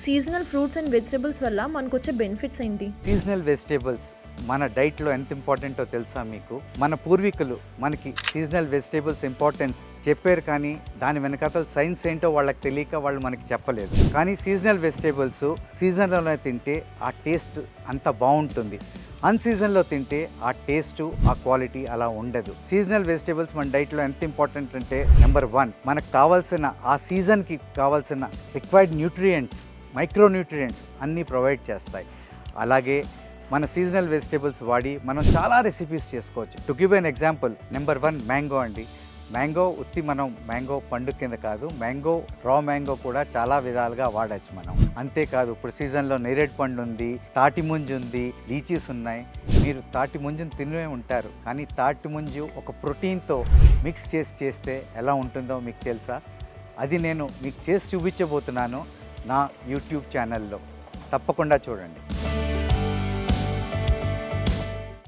Seasonal fruits and vegetables వల్ల మనకు వచ్చే బెనిఫిట్స్ ఏంటి? సీజనల్ వెజిటేబుల్స్ మన డైట్లో ఎంత ఇంపార్టెంటో తెలుసా మీకు? మన పూర్వీకులు మనకి సీజనల్ వెజిటేబుల్స్ ఇంపార్టెన్స్ చెప్పారు, కానీ దాని వెనకాతల సైన్స్ ఏంటో వాళ్ళకి తెలియక వాళ్ళు మనకి చెప్పలేదు. కానీ సీజనల్ వెజిటేబుల్స్ సీజన్లోనే తింటే ఆ టేస్ట్ అంత బాగుంటుంది. అన్సీజన్లో తింటే ఆ టేస్ట్, ఆ క్వాలిటీ అలా ఉండదు. సీజనల్ వెజిటేబుల్స్ మన డైట్లో ఎంత ఇంపార్టెంట్ అంటే, నెంబర్ 1, మనకు కావాల్సిన ఆ సీజన్కి కావాల్సిన రిక్వైర్డ్ న్యూట్రియంట్స్, మైక్రో న్యూట్రియంట్స్ అన్నీ ప్రొవైడ్ చేస్తాయి. అలాగే మన సీజనల్ వెజిటేబుల్స్ వాడి మనం చాలా రెసిపీస్ చేసుకోవచ్చు. To give an example, number 1 mango అండి. మ్యాంగో ఉత్తి మనం మ్యాంగో పండు కింద కాదు, మ్యాంగో రా మ్యాంగో కూడా చాలా విధాలుగా వాడచ్చు మనం. అంతేకాదు, ఇప్పుడు సీజన్లో నేరేడు పండు ఉంది, తాటి ముంజు ఉంది, లీచీస్ ఉన్నాయి. మీరు తాటి ముంజుని తినే ఉంటారు, కానీ తాటి ముంజు ఒక ప్రోటీన్తో మిక్స్ చేస్తే ఎలా ఉంటుందో మీకు తెలుసా? అది నేను మీకు చేసి చూపించబోతున్నాను నా యూట్యూబ్ ఛానల్లో. తప్పకుండా చూడండి.